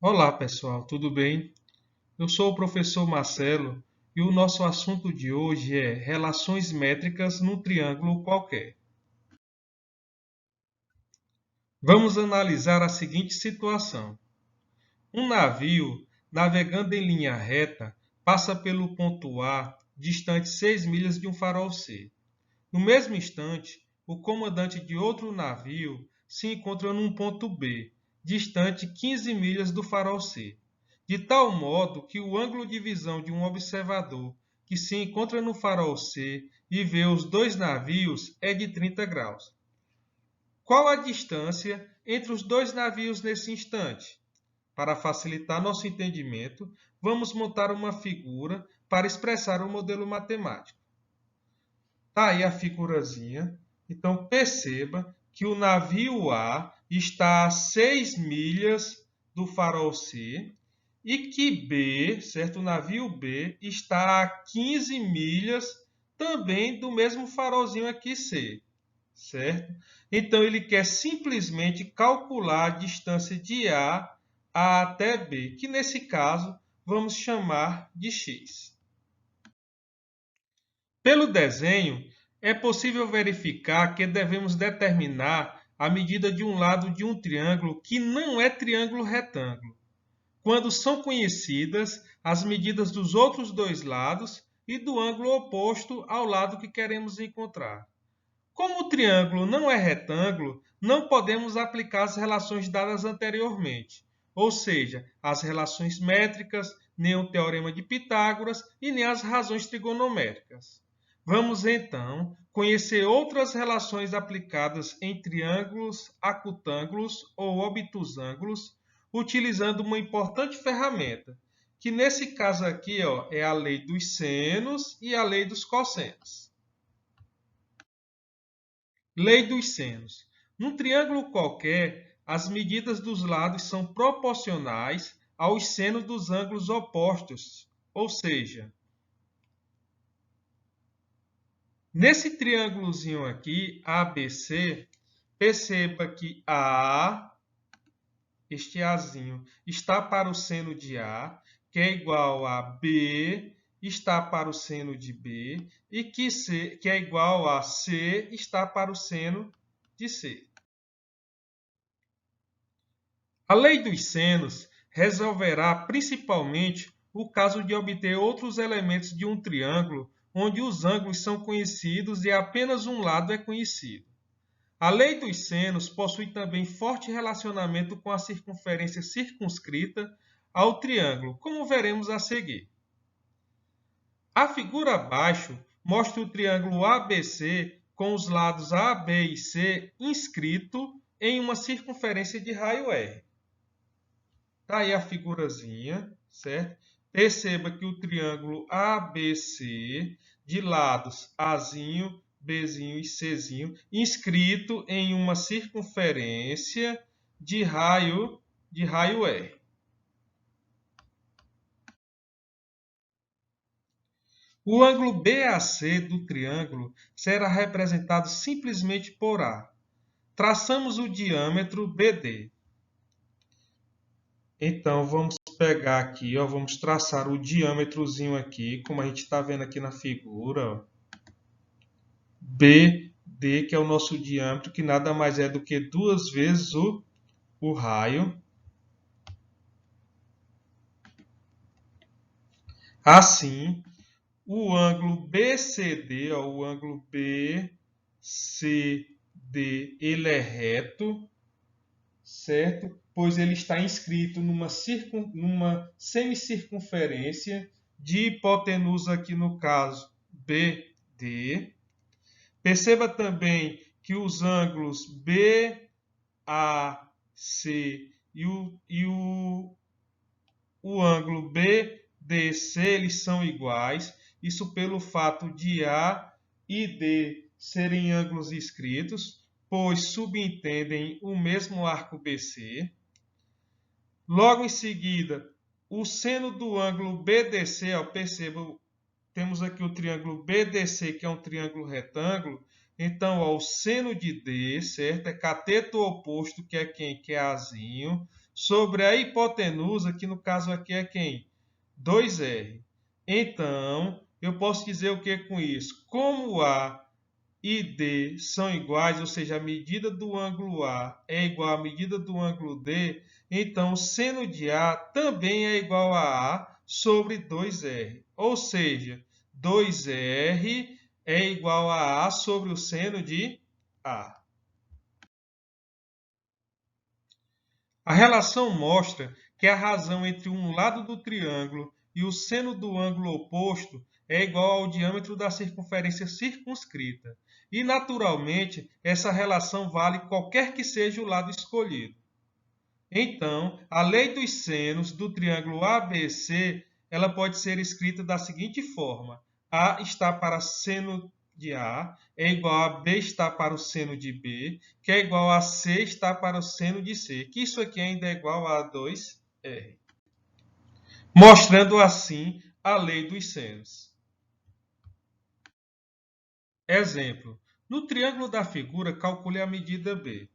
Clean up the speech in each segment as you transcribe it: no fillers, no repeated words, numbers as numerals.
Olá, pessoal, tudo bem? Eu sou o professor Marcelo e o nosso assunto de hoje é relações métricas num triângulo qualquer. Vamos analisar a seguinte situação. Um navio, navegando em linha reta, passa pelo ponto A, distante 6 milhas de um farol C. No mesmo instante, o comandante de outro navio se encontra num ponto B, distante 15 milhas do farol C, de tal modo que o ângulo de visão de um observador que se encontra no farol C e vê os dois navios é de 30 graus. Qual a distância entre os dois navios nesse instante? Para facilitar nosso entendimento, vamos montar uma figura para expressar o modelo matemático. Tá aí a figurazinha. Então, perceba que o navio A está a 6 milhas do farol C e que B, certo? O navio B está a 15 milhas também do mesmo farolzinho aqui C, certo? Então, ele quer simplesmente calcular a distância de A até B, que nesse caso vamos chamar de x. Pelo desenho, é possível verificar que devemos determinar a medida de um lado de um triângulo que não é triângulo retângulo, quando são conhecidas as medidas dos outros dois lados e do ângulo oposto ao lado que queremos encontrar. Como o triângulo não é retângulo, não podemos aplicar as relações dadas anteriormente, ou seja, as relações métricas, nem o teorema de Pitágoras e nem as razões trigonométricas. Vamos então conhecer outras relações aplicadas em triângulos, acutângulos ou obtusângulos, utilizando uma importante ferramenta, que nesse caso aqui é a lei dos senos e a lei dos cossenos. Lei dos senos. Num triângulo qualquer, as medidas dos lados são proporcionais aos senos dos ângulos opostos, ou seja, nesse triângulozinho aqui, ABC, perceba que este Azinho, está para o seno de A, que é igual a B, está para o seno de B, e que C, que é igual a C, está para o seno de C. A lei dos senos resolverá principalmente o caso de obter outros elementos de um triângulo onde os ângulos são conhecidos e apenas um lado é conhecido. A lei dos senos possui também forte relacionamento com a circunferência circunscrita ao triângulo, como veremos a seguir. A figura abaixo mostra o triângulo ABC com os lados A, B e C inscrito em uma circunferência de raio R. Tá aí a figurazinha, certo? Perceba que o triângulo ABC, de lados Azinho, Bzinho e Czinho, inscrito em uma circunferência de raio R. O ângulo BAC do triângulo será representado simplesmente por A. Traçamos o diâmetro BD. Então, vamos pegar aqui, ó, vamos traçar o diâmetrozinho aqui, como a gente está vendo aqui na figura, ó. BD, que é o nosso diâmetro, que nada mais é do que duas vezes o raio. Assim, o ângulo BCD, ó, o ângulo BCD, ele é reto, certo? Pois ele está inscrito numa semicircunferência de hipotenusa aqui no caso BD. Perceba também que os ângulos BAC o ângulo BDC eles são iguais. Isso pelo fato de A e D serem ângulos inscritos, pois subentendem o mesmo arco BC. Logo em seguida, o seno do ângulo BDC, ó, perceba, temos aqui o triângulo BDC, que é um triângulo retângulo. Então, ó, o seno de D, certo? É cateto oposto, que é quem? Que é Azinho. sobre a hipotenusa, que no caso aqui é quem? 2R. Então, eu posso dizer o que com isso? Como A e D são iguais, ou seja, a medida do ângulo A é igual à medida do ângulo D, então o seno de A também é igual a A sobre 2R. Ou seja, 2R é igual a A sobre o seno de A. A relação mostra que a razão entre um lado do triângulo e o seno do ângulo oposto é igual ao diâmetro da circunferência circunscrita. E, naturalmente, essa relação vale qualquer que seja o lado escolhido. Então, a lei dos senos do triângulo ABC, ela pode ser escrita da seguinte forma: A está para seno de A, é igual a B está para o seno de B, que é igual a C está para o seno de C, que isso aqui ainda é igual a 2R. Mostrando assim a lei dos senos. Exemplo: no triângulo da figura, calcule a medida B.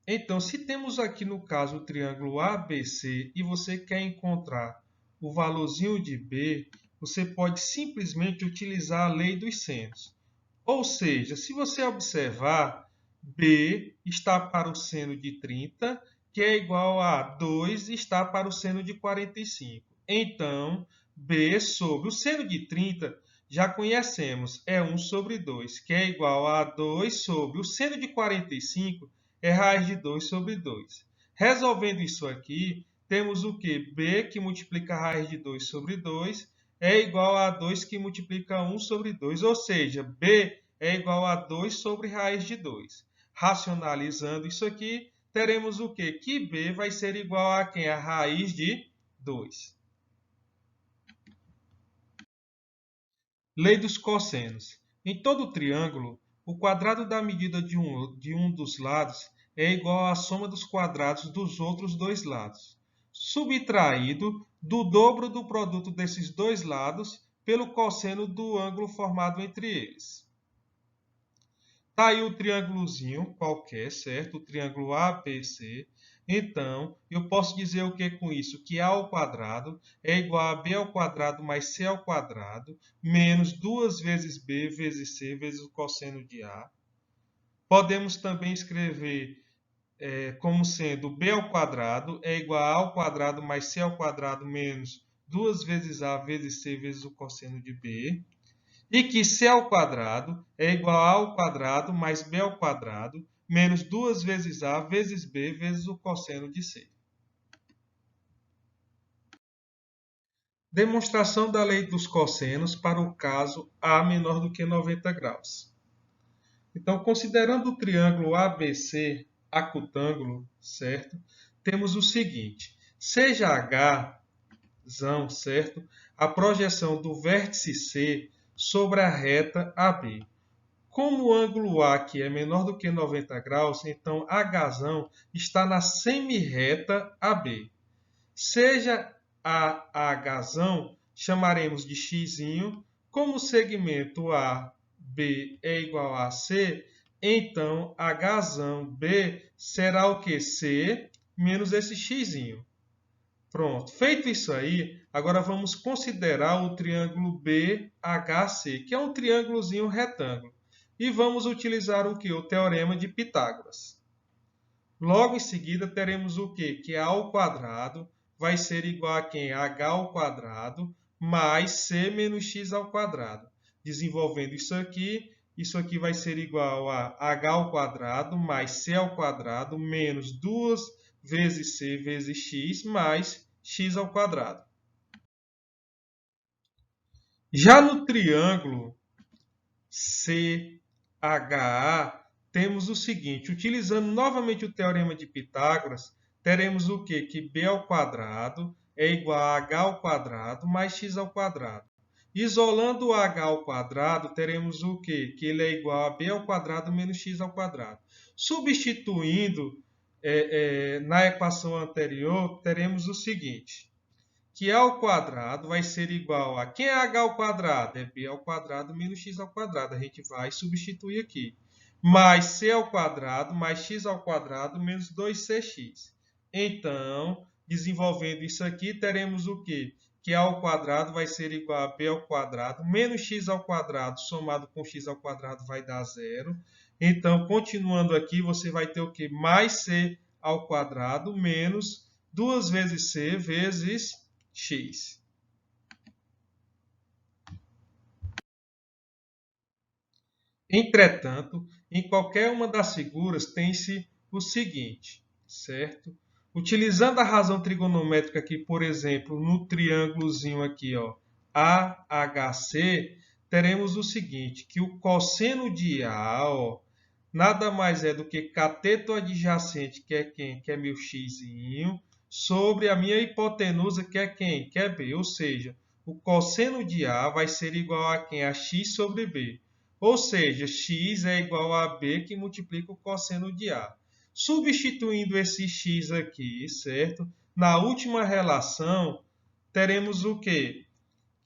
Então, se temos aqui no caso o triângulo ABC e você quer encontrar o valorzinho de B, você pode simplesmente utilizar a lei dos senos. Ou seja, se você observar, B está para o seno de 30, que é igual a 2 está para o seno de 45. Então, B sobre o seno de 30, já conhecemos, é 1 sobre 2, que é igual a 2 sobre o seno de 45, é raiz de 2 sobre 2. Resolvendo isso aqui, temos o que? B, que multiplica a raiz de 2 sobre 2, é igual a 2 que multiplica 1 sobre 2, ou seja, B é igual a 2 sobre raiz de 2. Racionalizando isso aqui, teremos o quê? Que B vai ser igual a quem? A raiz de 2. Lei dos cossenos. Em todo triângulo, o quadrado da medida de um dos lados é igual à soma dos quadrados dos outros dois lados, subtraído do dobro do produto desses dois lados pelo cosseno do ângulo formado entre eles. Está aí o triângulozinho qualquer, certo? O triângulo ABC. Então, eu posso dizer o que com isso? Que A ao quadrado é igual a B ao quadrado mais C ao quadrado, menos 2 vezes B vezes C vezes o cosseno de A. Podemos também escrever como sendo B ao quadrado é igual a A ao quadrado mais C ao quadrado menos 2 vezes A vezes C vezes o cosseno de B. E que C ao quadrado é igual a ao quadrado mais B ao quadrado menos 2 vezes A vezes B vezes o cosseno de C. Demonstração da lei dos cossenos para o caso A menor do que 90 graus. Então, considerando o triângulo ABC acutângulo, certo? Temos o seguinte: seja H, certo? A projeção do vértice C sobre a reta AB. Como o ângulo A aqui é menor do que 90 graus, então H está na semirreta AB. Seja a H, chamaremos de X, como o segmento AB é igual a C, então HB será o que? C menos esse X. Pronto, feito isso aí, agora vamos considerar o triângulo BHC, que é um triângulozinho retângulo. E vamos utilizar o que? O teorema de Pitágoras. Logo em seguida, teremos o quê? Que A ao quadrado vai ser igual a quem? H ao quadrado mais C menos X ao quadrado. Desenvolvendo isso aqui vai ser igual a H ao quadrado mais C ao quadrado menos 2 vezes C vezes X mais X ao quadrado. Já no triângulo CHA, temos o seguinte: utilizando novamente o teorema de Pitágoras, teremos o quê? Que B ao quadrado é igual a H ao quadrado mais X ao quadrado. Isolando o H ao quadrado, teremos o quê? Que ele é igual a B ao quadrado menos X ao quadrado. Substituindo na equação anterior, teremos o seguinte: que A ao quadrado vai ser igual a... Quem é H ao quadrado? É B ao quadrado menos X ao quadrado. A gente vai substituir aqui. Mais C ao quadrado mais X ao quadrado menos 2CX. Então, desenvolvendo isso aqui, teremos o quê? Que a ao quadrado vai ser igual a b ao quadrado menos x ao quadrado somado com x ao quadrado vai dar zero. Então, continuando aqui, você vai ter o quê? Mais c ao quadrado menos 2 vezes c vezes x. Entretanto, em qualquer uma das figuras tem-se o seguinte, certo? Utilizando a razão trigonométrica aqui, por exemplo, no triângulozinho aqui, ó, AHC, teremos o seguinte, que o cosseno de A, ó, nada mais é do que cateto adjacente, que é quem? Que é meu xzinho, sobre a minha hipotenusa, que é quem? Que é B. Ou seja, o cosseno de A vai ser igual a quem? A x sobre B. Ou seja, x é igual a b que multiplica o cosseno de A. Substituindo esse x aqui, certo? Na última relação, teremos o quê?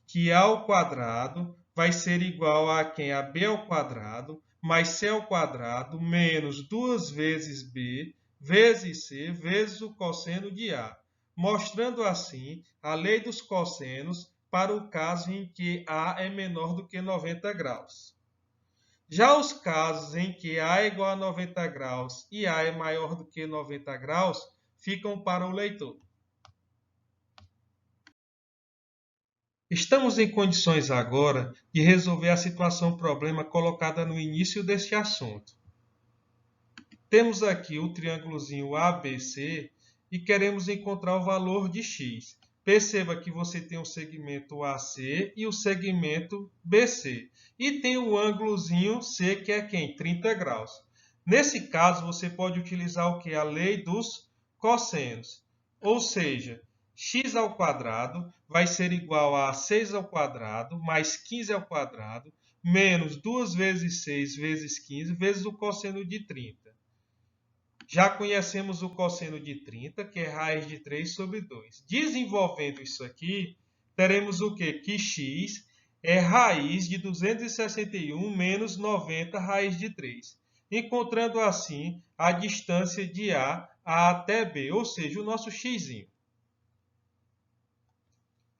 Que A ao quadrado vai ser igual a quem? A b ao quadrado, mais c ao quadrado, menos 2 vezes b, vezes c, vezes o cosseno de A. Mostrando assim a lei dos cossenos para o caso em que A é menor do que 90 graus. Já os casos em que A é igual a 90 graus e A é maior do que 90 graus ficam para o leitor. Estamos em condições agora de resolver a situação problema colocada no início deste assunto. Temos aqui o triângulozinho ABC e queremos encontrar o valor de x. Perceba que você tem o segmento AC e o segmento BC. E tem o ângulozinho C, que é quem? 30 graus. Nesse caso, você pode utilizar o que? A lei dos cossenos. Ou seja, x ao quadrado vai ser igual a 6 ao quadrado mais 15 ao quadrado menos 2 vezes 6 vezes 15 vezes o cosseno de 30. Já conhecemos o cosseno de 30, que é raiz de 3 sobre 2. Desenvolvendo isso aqui, teremos o quê? Que x é raiz de 261 menos 90 raiz de 3. Encontrando assim a distância de A até B, ou seja, o nosso x.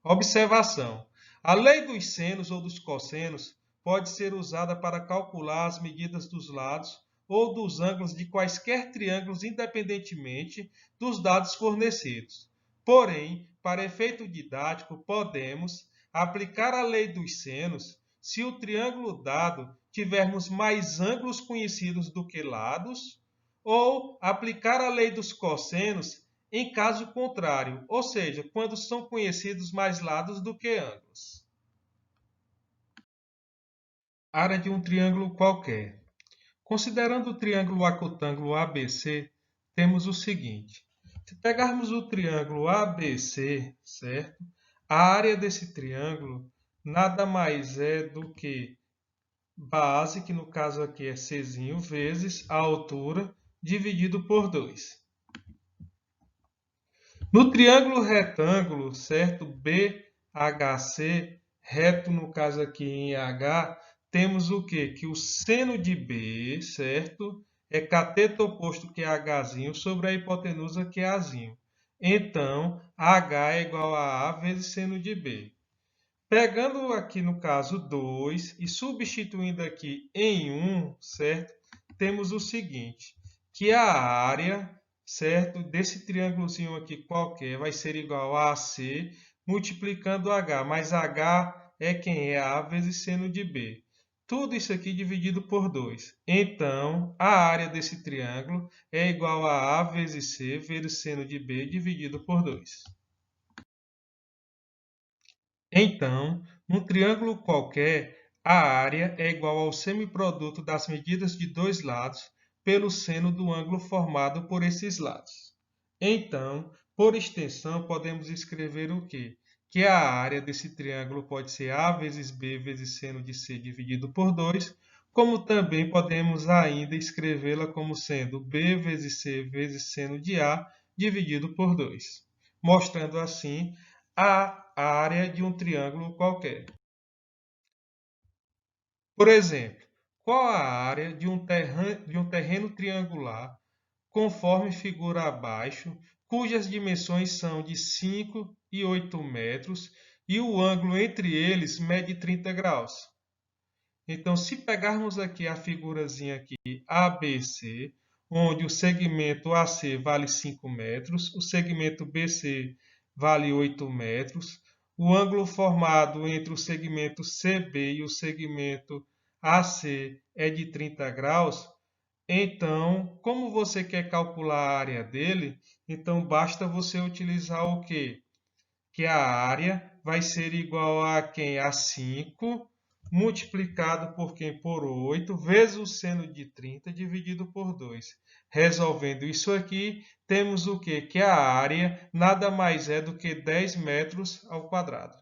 Observação. A lei dos senos ou dos cossenos pode ser usada para calcular as medidas dos lados ou dos ângulos de quaisquer triângulos independentemente dos dados fornecidos. Porém, para efeito didático, podemos aplicar a lei dos senos se o triângulo dado tivermos mais ângulos conhecidos do que lados, ou aplicar a lei dos cossenos em caso contrário, ou seja, quando são conhecidos mais lados do que ângulos. Área de um triângulo qualquer. Considerando o triângulo acotângulo ABC, temos o seguinte. Se pegarmos o triângulo ABC, certo? A área desse triângulo nada mais é do que base, que no caso aqui é C, vezes a altura, dividido por 2. No triângulo retângulo, certo? BHC, reto no caso aqui em H, temos o quê? Que o seno de B, certo? É cateto oposto que é Hzinho sobre a hipotenusa que é Azinho. Então, H é igual a A vezes seno de B. Pegando aqui no caso 2 e substituindo aqui em 1, certo? Temos o seguinte, que a área, certo, desse triângulozinho aqui qualquer vai ser igual a AC multiplicando H, mas H é quem? É A vezes seno de B. Tudo isso aqui dividido por 2. Então, a área desse triângulo é igual a A vezes C vezes seno de B dividido por 2. Então, num triângulo qualquer, a área é igual ao semiproduto das medidas de dois lados pelo seno do ângulo formado por esses lados. Então, por extensão, podemos escrever o quê? Que a área desse triângulo pode ser A vezes B vezes seno de C dividido por 2, como também podemos ainda escrevê-la como sendo B vezes C vezes seno de A dividido por 2, mostrando assim a área de um triângulo qualquer. Por exemplo, qual a área de um terreno triangular, conforme figura abaixo, cujas dimensões são de 5 e 8 metros, e o ângulo entre eles mede 30 graus. Então, se pegarmos aqui a figurazinha aqui ABC, onde o segmento AC vale 5 metros, o segmento BC vale 8 metros, o ângulo formado entre o segmento CB e o segmento AC é de 30 graus, então, como você quer calcular a área dele, então basta você utilizar o quê? Que a área vai ser igual a quem? A 5 multiplicado por quem? Por 8 vezes o seno de 30 dividido por 2. Resolvendo isso aqui, temos o quê? Que a área nada mais é do que 10 metros ao quadrado.